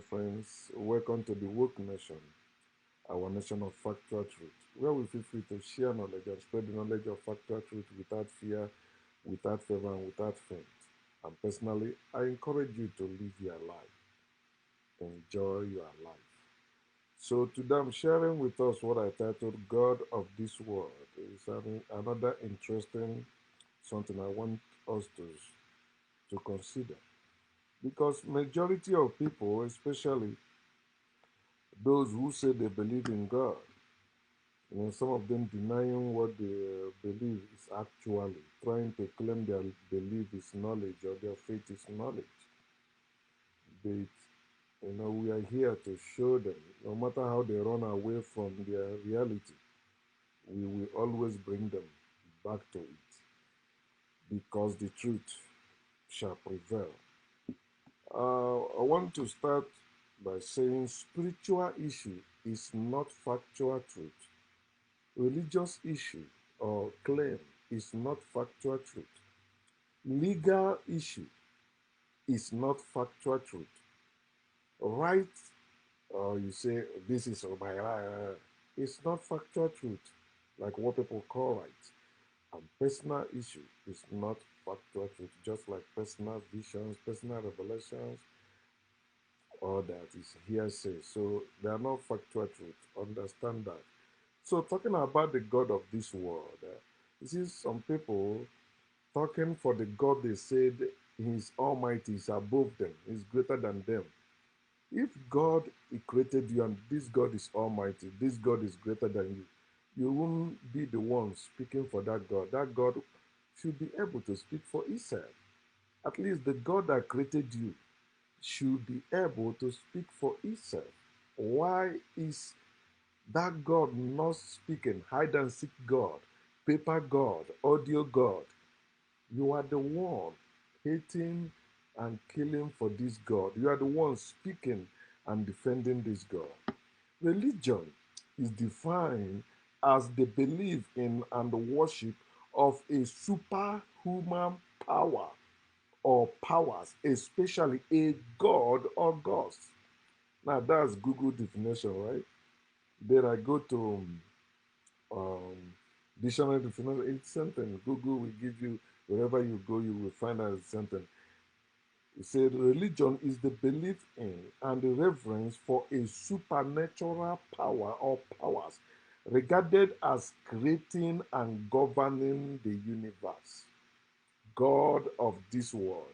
Friends, welcome to the Woke Nation, our nation of factual truth, where we feel free to share knowledge and spread the knowledge of factual truth without fear, without favor, and without faint. And personally, I encourage you to live your life, enjoy your life. So today I'm sharing with us what I titled God of this world. It's another interesting something I want us to consider. Because majority of people, especially those who say they believe in God, some of them denying what they believe is actually trying to claim their belief is knowledge or their faith is knowledge. But we are here to show them, no matter how they run away from their reality, we will always bring them back to it because the truth shall prevail. I want to start by saying spiritual issue is not factual truth. Religious issue or claim is not factual truth. Legal issue is not factual truth. Right, or you say this is my right, it's not factual truth, like what people call right. And personal issue is not factual truth, just like personal visions, personal revelations, all that is hearsay. So they are not factual truth. Understand that. So talking about the God of this world, you see some people talking for the God they said He's Almighty, is above them, is greater than them. If God He created you and this God is Almighty, this God is greater than you won't be the one speaking for that God. That God should be able to speak for Himself. At least the God that created you should be able to speak for Himself. Why is that God not speaking? Hide and seek God, paper God, audio God. You are the one hating and killing for this God. You are the one speaking and defending this God. Religion is defined as the belief in and the worship of a superhuman power or powers, especially a god or gods. Now that's Google definition, right? Then I go to um, dictionary definition. It's sentence. Google will give you wherever you go, you will find out a sentence. It said religion is the belief in and the reverence for a supernatural power or powers regarded as creating and governing the universe. God of this world.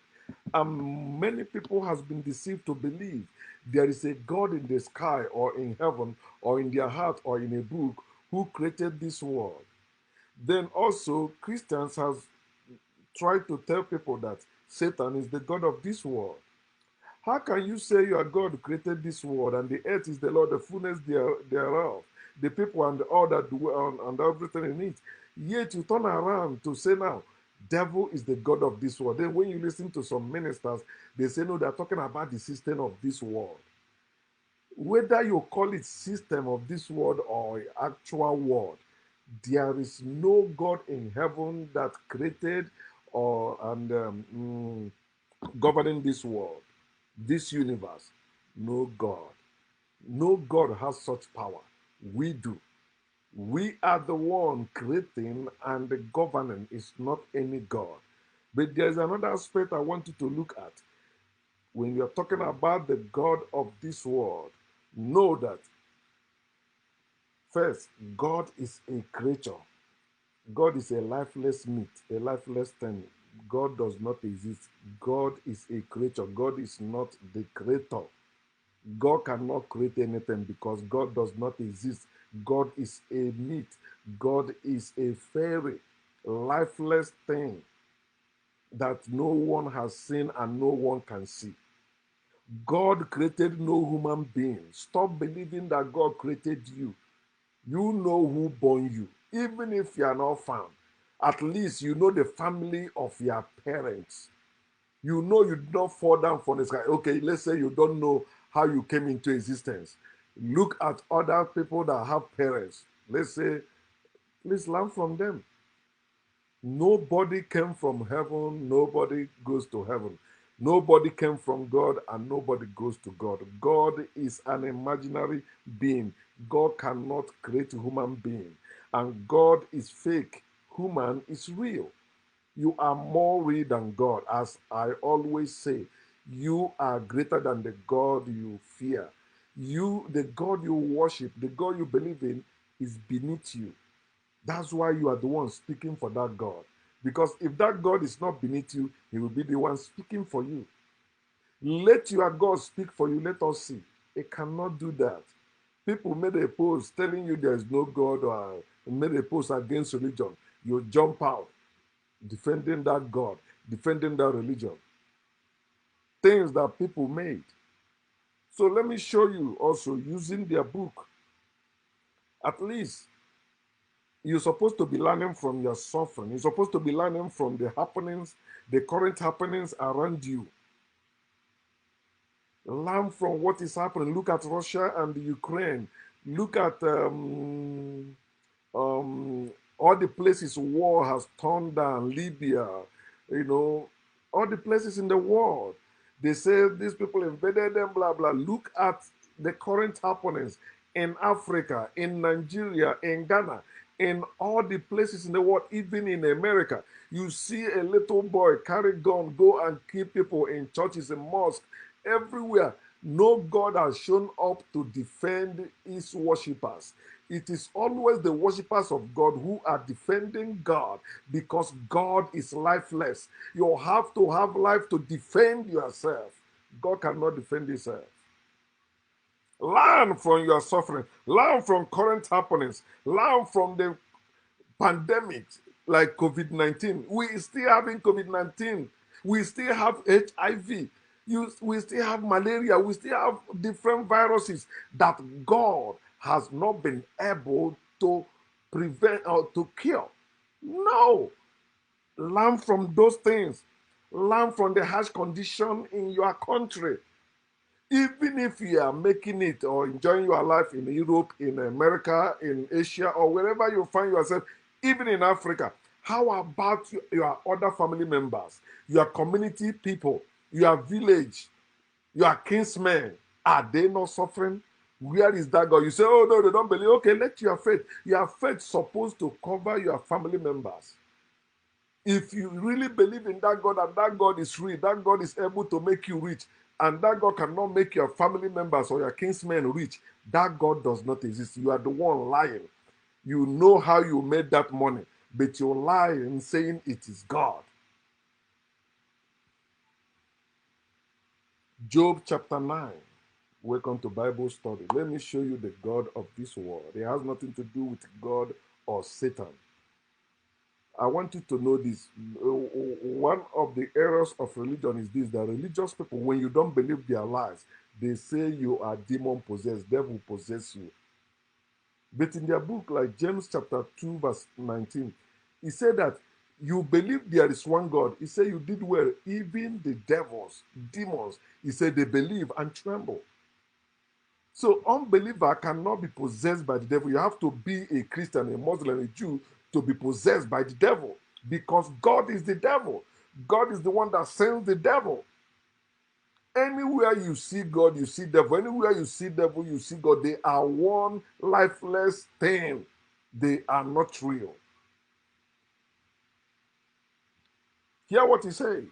And many people has been deceived to believe there is a God in the sky or in heaven or in their heart or in a book who created this world. Then also Christians have tried to tell people that Satan is the God of this world. How can you say your God created this world and the earth is the Lord, the fullness thereof, the people and all that dwell and everything in it? Yet you turn around to say now, devil is the God of this world. Then when you listen to some ministers, they say no, they're talking about the system of this world. Whether you call it system of this world or actual world, there is no God in heaven that created or governing this world, this universe. No God. No God has such power. We do. We are the one creating and the governing is not any God. But there's another aspect I want you to look at. When you're talking about the God of this world, know that first, God is a creature. God is a lifeless meat, a lifeless thing. God does not exist. God is a creature. God is not the creator. God cannot create anything because God does not exist. God is a meat. God is a fairy, lifeless thing that no one has seen and no one can see. God created no human being. Stop believing that God created you. You know who born you. Even if you are not found, at least you know the family of your parents. You know you did not fall down from the sky. Okay, let's say you don't know how you came into existence. Look at other people that have parents. Let's say, please learn from them. Nobody came from heaven. Nobody goes to heaven. Nobody came from God and nobody goes to God. God is an imaginary being. God cannot create a human being. And God is fake. Human is real. You are more real than God. As I always say, you are greater than the God you fear. You, the God you worship, the God you believe in, is beneath you. That's why you are the one speaking for that God. Because if that God is not beneath you, he will be the one speaking for you. Let your God speak for you. Let us see. It cannot do that. People made a post telling you there is no God or made a post against religion. You jump out defending that God, defending that religion. Things that people made. So let me show you also using their book. At least you're supposed to be learning from your suffering. You're supposed to be learning from the happenings, the current happenings around you. Learn from what is happening. Look at Russia and the Ukraine. Look at all the places war has turned down. Libya, you know, all the places in the world. They say these people invaded them, blah, blah. Look at the current happenings in Africa, in Nigeria, in Ghana, in all the places in the world, even in America. You see a little boy carry gun, go and kill people in churches, in mosques, everywhere. No God has shown up to defend his worshippers. It is always the worshippers of God who are defending God because God is lifeless. You have to have life to defend yourself. God cannot defend himself. Learn from your suffering. Learn from current happenings. Learn from the pandemics like COVID-19. We still having COVID-19. We still have HIV. We still have malaria. We still have different viruses that God has not been able to prevent or to cure. No. Learn from those things. Learn from the harsh condition in your country. Even if you are making it or enjoying your life in Europe, in America, in Asia, or wherever you find yourself, even in Africa, how about your other family members, your community people, your village, your kinsmen? Are they not suffering? Where is that God? You say, oh no, they don't believe. Okay, let your faith supposed to cover your family members. If you really believe in that God and that God is real, that God is able to make you rich, and that God cannot make your family members or your kinsmen rich, that God does not exist. You are the one lying. You know how you made that money, but you're lying saying it is God. Job chapter 9. Welcome to Bible study. Let me show you the God of this world. It has nothing to do with God or Satan. I want you to know this. One of the errors of religion is this: that religious people, when you don't believe their lies, they say you are demon possessed, devil possess you. But in their book, like James chapter 2, verse 19, he said that you believe there is one God. He said you did well. Even the devils, demons, he said they believe and tremble. So unbeliever cannot be possessed by the devil. You have to be a Christian, a Muslim, a Jew to be possessed by the devil because God is the devil. God is the one that sends the devil. Anywhere you see God, you see devil. Anywhere you see devil, you see God. They are one lifeless thing. They are not real. Hear what he said.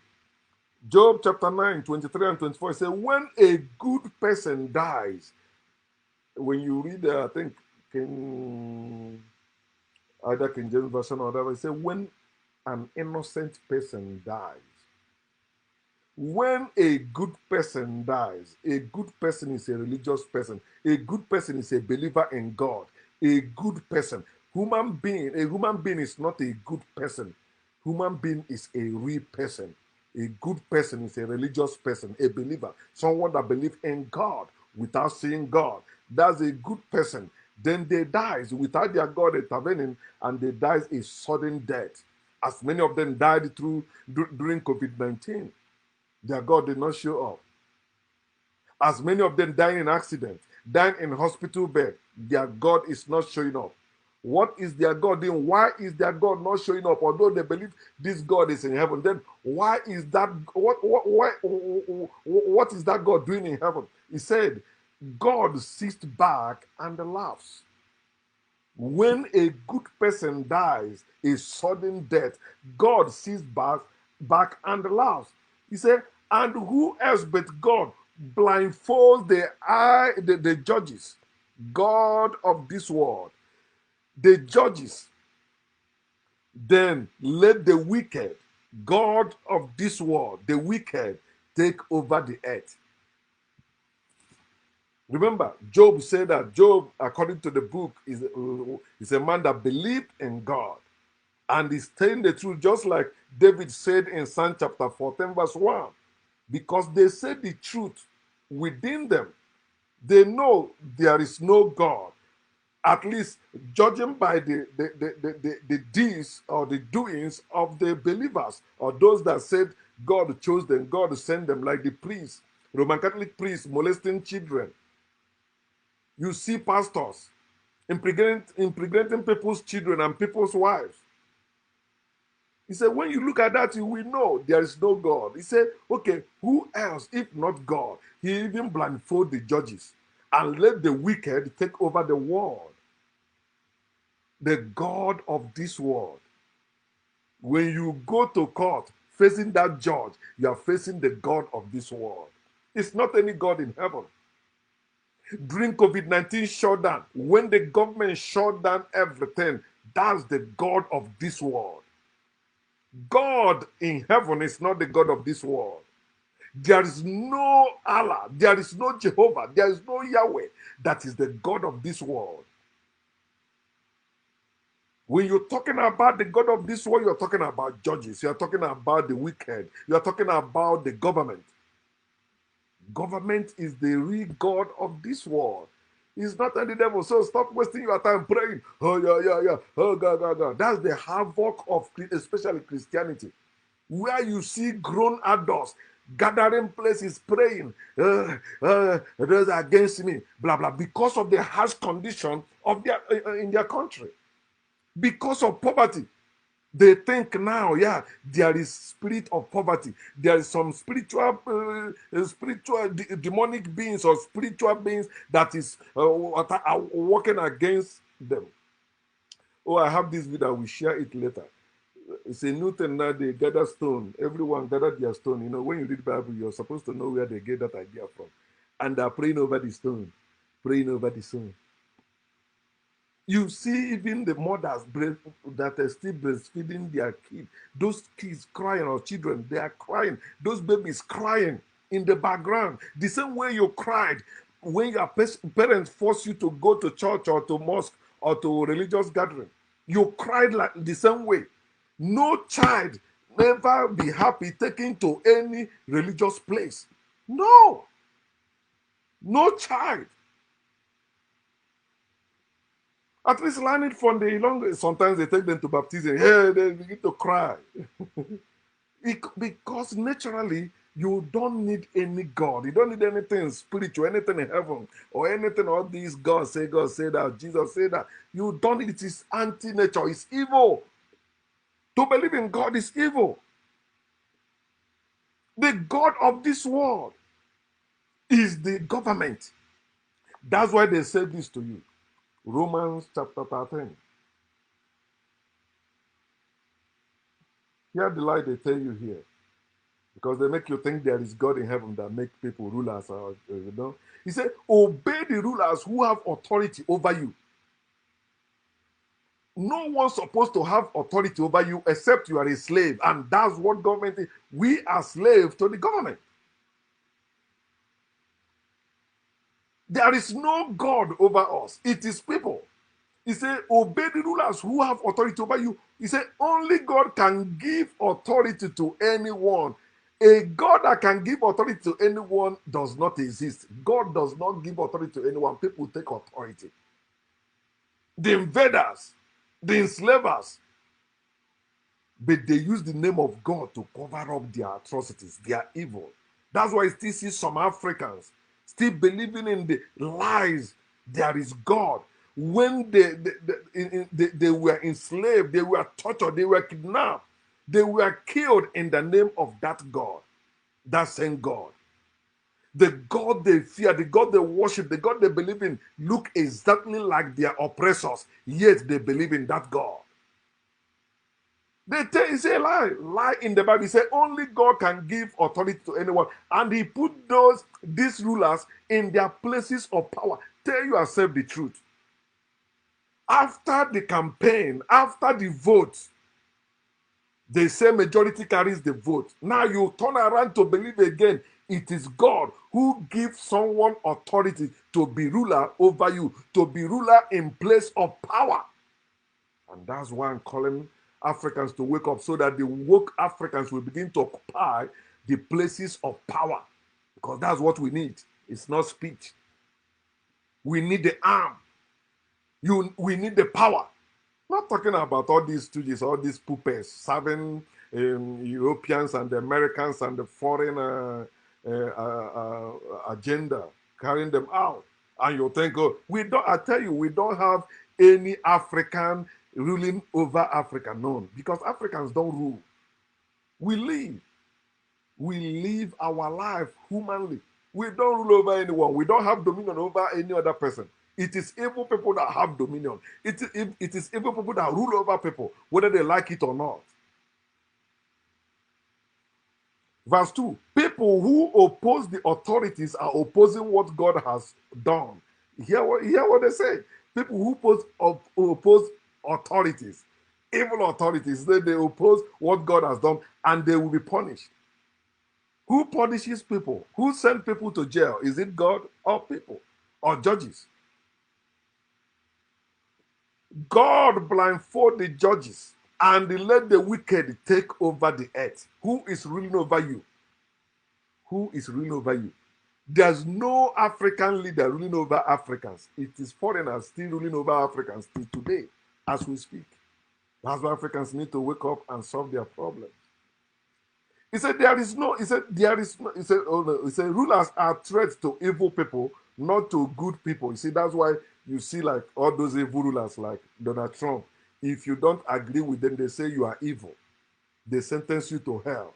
Job chapter 9, 23 and 24. He said, when a good person dies, when you read, I think, either King James Version or whatever, it says, when an innocent person dies. When a good person dies, a good person is a religious person. A good person is a believer in God. A good person. A human being is not a good person. Human being is a real person. A good person is a religious person, a believer, someone that believes in God without seeing God. That's a good person. Then they dies without their God intervening, and they dies a sudden death. As many of them died during COVID-19. Their God did not show up. As many of them dying in accident, dying in hospital bed, their God is not showing up. What is their God doing? Why is their God not showing up? Although they believe this God is in heaven, then why is that? What is that God doing in heaven? He said, God sits back and laughs. When a good person dies a sudden death, God sits back and laughs. He said, and who else but God blindfolds the judges, God of this world, the judges, then let the wicked, God of this world, the wicked, take over the earth. Remember, Job said that Job, according to the book, is a man that believed in God and is telling the truth, just like David said in Psalm chapter 14, verse 1. Because they say the truth within them. They know there is no God. At least judging by the deeds or the doings of the believers, or those that said God chose them, God sent them, like the priests, Roman Catholic priests molesting children. You see pastors impregnating people's children and people's wives. He said, when you look at that, you will know there is no God. He said, okay, who else if not God? He even blindfold the judges and let the wicked take over the world. The God of this world. When you go to court facing that judge, you are facing the God of this world. It's not any God in heaven. During COVID-19 shutdown, when the government shut down everything, that's the God of this world. God in heaven is not the God of this world. There is no Allah, there is no Jehovah, there is no Yahweh that is the God of this world. When you're talking about the God of this world, you're talking about judges, you're talking about the wicked, you're talking about the government. Government is the real God of this world. He's not any devil. So stop wasting your time praying. Oh, yeah. Oh, God. That's the havoc of especially Christianity, where you see grown adults gathering places praying, those are against me, blah, blah, because of the harsh condition of their in their country, because of poverty. They think now, yeah, there is spirit of poverty. There is some spiritual demonic beings or spiritual beings that is are working against them. Oh, I have this video. We share it later. It's a new thing now. They gather stone. Everyone gather their stone. You know, when you read the Bible, you're supposed to know where they get that idea from, and they're praying over the stone, praying over the stone. You see, even the mothers that are still breastfeeding their kids, those kids crying, or children, they are crying. Those babies crying in the background. The same way you cried when your parents force you to go to church or to mosque or to religious gathering. You cried like the same way. No child never be happy taken to any religious place. No, no child. At least learn it from the long. Sometimes they take them to baptism. Hey, they begin to cry. Because naturally, you don't need any God. You don't need anything spiritual, anything in heaven, or anything. All these God say that, Jesus say that. You don't need it. It's anti-nature. It's evil. To believe in God is evil. The God of this world is the government. That's why they say this to you. Romans chapter 13. Hear the lie they tell you here. Because they make you think there is God in heaven that make people rulers. He said, obey the rulers who have authority over you. No one's supposed to have authority over you except you are a slave. And that's what government is. We are slaves to the government. There is no God over us. It is people. He said, obey the rulers who have authority over you. He said, only God can give authority to anyone. A God that can give authority to anyone does not exist. God does not give authority to anyone. People take authority. The invaders, the enslavers, but they use the name of God to cover up their atrocities, their evil. That's why I still see some Africans still believing in the lies there is God. when they were enslaved, they were tortured, they were kidnapped, they were killed in the name of that God, that same God. The God they fear, the God they worship, the God they believe in, look exactly like their oppressors, yet they believe in that God. They say lie in the Bible. He said only God can give authority to anyone, and He put these rulers in their places of power. Tell yourself the truth. After the campaign, after the vote, they say majority carries the vote. Now you turn around to believe again it is God who gives someone authority to be ruler over you, to be ruler in place of power. And that's why I'm calling Africans to wake up, so that the woke Africans will begin to occupy the places of power. Because that's what we need. It's not speech. We need the arm. We need the power. Not talking about all these stooges, all these puppets serving Europeans and the Americans and the foreign agenda, carrying them out. And you think, oh, we don't. I tell you, we don't have any African ruling over Africa. No, because Africans don't rule. We live. We live our life humanly. We don't rule over anyone. We don't have dominion over any other person. It is evil people that have dominion. It is evil people that rule over people, whether they like it or not. Verse 2, people who oppose the authorities are opposing what God has done. Hear what they say. People who oppose authorities, evil authorities, they oppose what God has done, and they will be punished. Who punishes people? Who sends people to jail? Is it God or people or judges? God blindfold the judges and let the wicked take over the earth. Who is ruling over you? Who is ruling over you? There's no African leader ruling over Africans. It is foreigners still ruling over Africans till today, as we speak. That's why Africans need to wake up and solve their problems. He said, rulers are threats to evil people, not to good people. You see, that's why you see like all those evil rulers like Donald Trump. If you don't agree with them, they say you are evil. They sentence you to hell.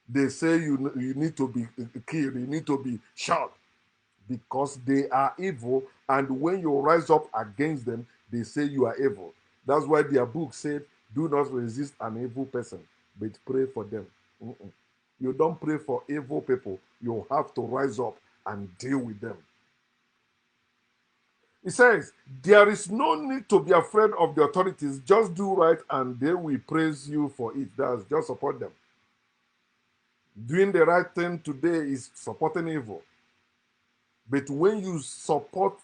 They say you need to be killed, you need to be shot, because they are evil. And when you rise up against them, they say you are evil. That's why their book said, do not resist an evil person, but pray for them. You don't pray for evil people. You have to rise up and deal with them. He says, there is no need to be afraid of the authorities. Just do right and they will praise you for it. That's just support them. Doing the right thing today is supporting evil. But when you support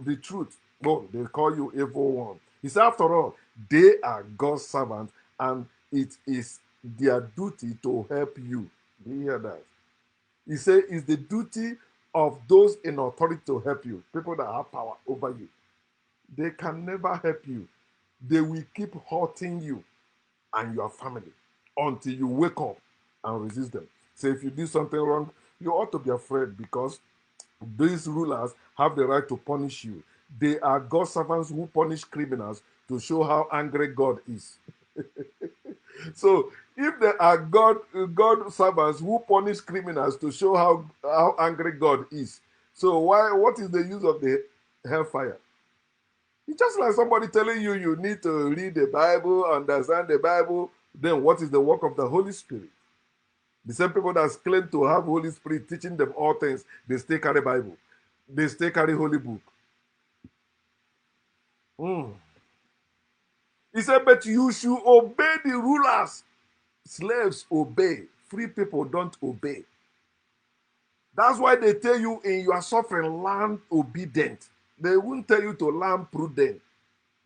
the truth, oh, they call you evil one. He said, after all, they are God's servants, and it is their duty to help you. Do you hear that? He said, it's the duty of those in authority to help you, people that have power over you. They can never help you. They will keep hurting you and your family until you wake up and resist them. So if you do something wrong, you ought to be afraid, because these rulers have the right to punish you. They are God's servants who punish criminals to show how angry God is. So if there are God servants who punish criminals to show how angry God is, so what is the use of the hellfire? It's just like somebody telling you you need to read the Bible, understand the Bible. Then what is the work of the Holy Spirit? The same people that claim to have Holy Spirit teaching them all things, they still carry Bible. They still carry Holy Book. He said, but you should obey the rulers. Slaves obey. Free people don't obey. That's why they tell you in your suffering, learn obedient. They won't tell you to learn prudence.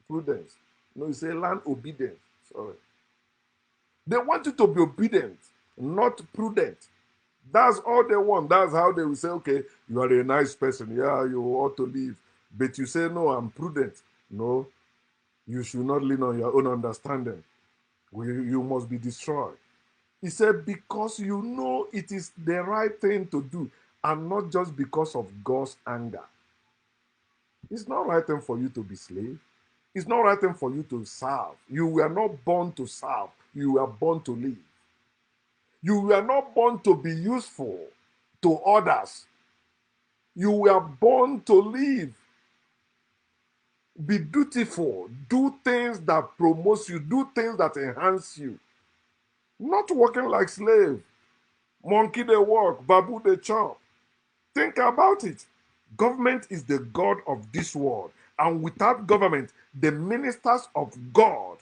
No, you say learn obedience. Sorry. They want you to be obedient, not prudent. That's all they want. That's how they will say, okay, you are a nice person. Yeah, you ought to live. But you say, no, I'm prudent. No, you should not lean on your own understanding. You must be destroyed. He said, because you know it is the right thing to do, and not just because of God's anger. It's not right thing for you to be slave. It's not right thing for you to serve. You were not born to serve. You were born to live. You were not born to be useful to others. You were born to live. Be dutiful. Do things that promote you. Do things that enhance you. Not working like slave. Monkey they walk, babu they chop. Think about it. Government is the God of this world. And without government, the ministers of God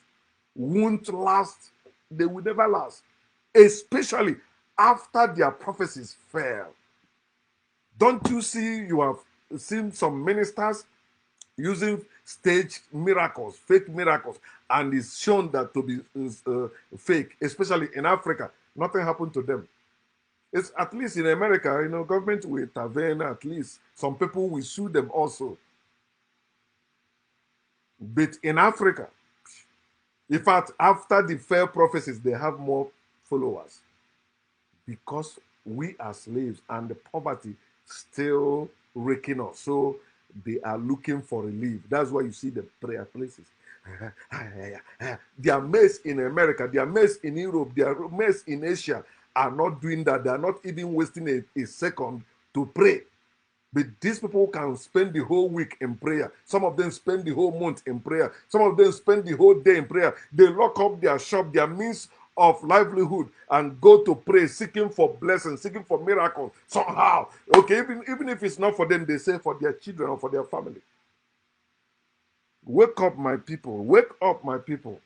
won't last. They will never last. Especially after their prophecies fail. Don't you see, you have seen some ministers using stage miracles, fake miracles, and it's shown that to be fake, especially in Africa. Nothing happened to them. It's at least in America, government will intervene at least. Some people will sue them also. But in Africa, in fact, after the fair prophecies, they have more followers because we are slaves and the poverty still raking us. So they are looking for relief. That's why you see the prayer places. Their mates in America, their mates in Europe, their mates in Asia are not doing that. They are not even wasting a second to pray. But these people can spend the whole week in prayer. Some of them spend the whole month in prayer. Some of them spend the whole day in prayer. They lock up their shop, their means of livelihood, and go to pray, seeking for blessings, seeking for miracles somehow. Okay, even if it's not for them, they say for their children or for their family. Wake up, my people. Wake up, my people.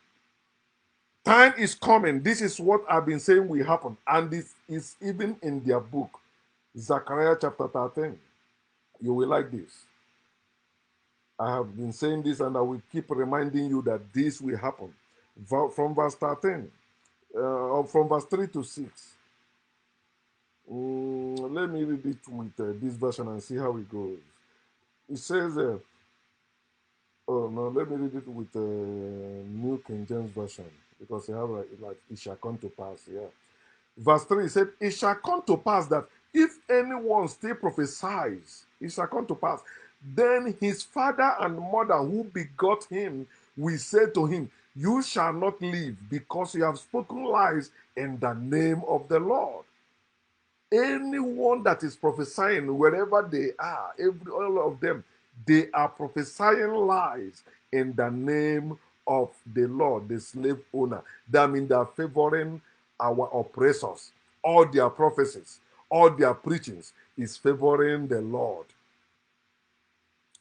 Time is coming. This is what I've been saying will happen. And this is even in their book, Zechariah chapter 13. You will like this. I have been saying this and I will keep reminding you that this will happen. From verse 13, or from verse 3 to 6. Let me read it with this version and see how it goes. It says, oh no, let me read it with New King James Version because they have like it shall come to pass. Yeah. Verse 3 said, it shall come to pass that if anyone still prophesies, it shall come to pass. Then his father and mother who begot him will say to him, you shall not live because you have spoken lies in the name of the Lord. Anyone that is prophesying, wherever they are, all of them, they are prophesying lies in the name of the Lord, the slave owner. That means they are favoring our oppressors. All their prophecies, all their preachings is favoring the Lord.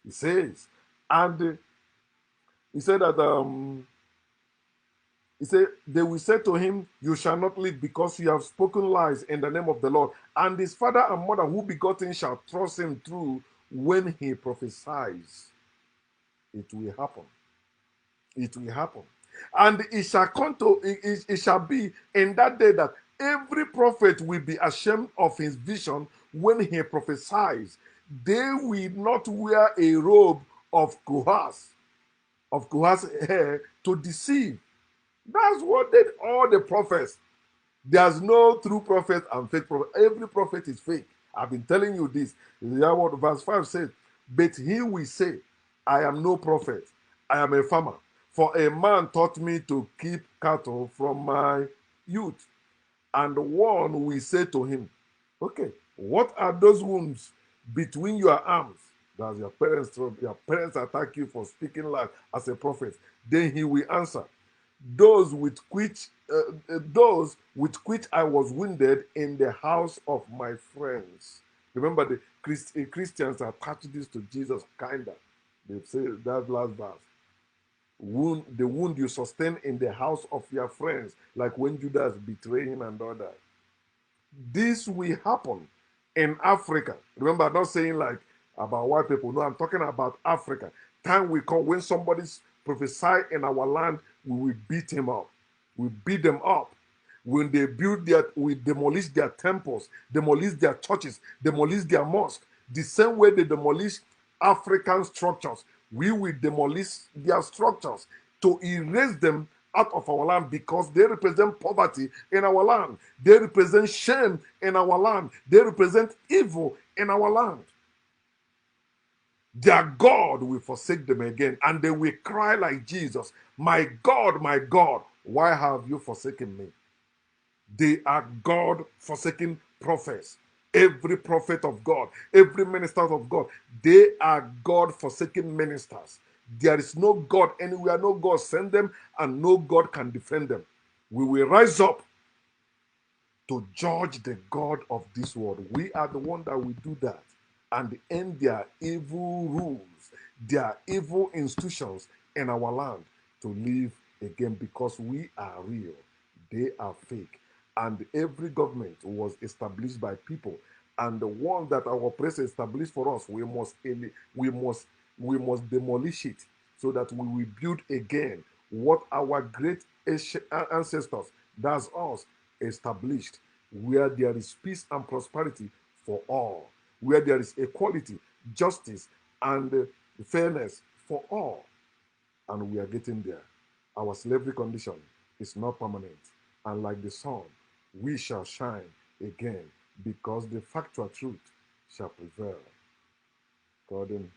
He says, and he said that he said, they will say to him, you shall not live because you have spoken lies in the name of the Lord. And his father and mother who begot him shall thrust him through when he prophesies. It will happen. It will happen. And it shall come to, it shall be in that day that every prophet will be ashamed of his vision when he prophesies. They will not wear a robe of Kohas hair to deceive. That's what did all the prophets. There's no true prophet and fake prophet. Every prophet is fake. I've been telling you this. What verse 5 says, but he will say, I am no prophet. I am a farmer. For a man taught me to keep cattle from my youth. And one will say to him, okay, what are those wounds between your arms? Does your parents attack you for speaking life as a prophet? Then he will answer, those with which I was wounded in the house of my friends. Remember, the Christians attach this to Jesus, kinda. They say that last verse. The wound you sustain in the house of your friends, like when Judas betrayed him and all that. This will happen in Africa. Remember, I'm not saying like about white people. No, I'm talking about Africa. Time will come when somebody's prophesy in our land, we will beat him up. We beat them up. When they we demolish their temples, demolish their churches, demolish their mosques. The same way they demolish African structures, we will demolish their structures to erase them out of our land because they represent poverty in our land. They represent shame in our land. They represent evil in our land. Their God will forsake them again, and they will cry like Jesus, my God, why have you forsaken me? They are God forsaken prophets. Every prophet of God, every minister of God, they are God forsaken ministers. There is no God anywhere, no God send them, and no God can defend them. We will rise up to judge the God of this world. We are the one that will do that and end their evil rules, their evil institutions in our land to live again, because we are real, they are fake. And every government was established by people, and the one that our president established for us, we must demolish it so that we will build again what our great ancestors, that's us, established, where there is peace and prosperity for all, where there is equality, justice, and fairness for all. And we are getting there. Our slavery condition is not permanent. And like the sun, we shall shine again, because the factual truth shall prevail. Gordon.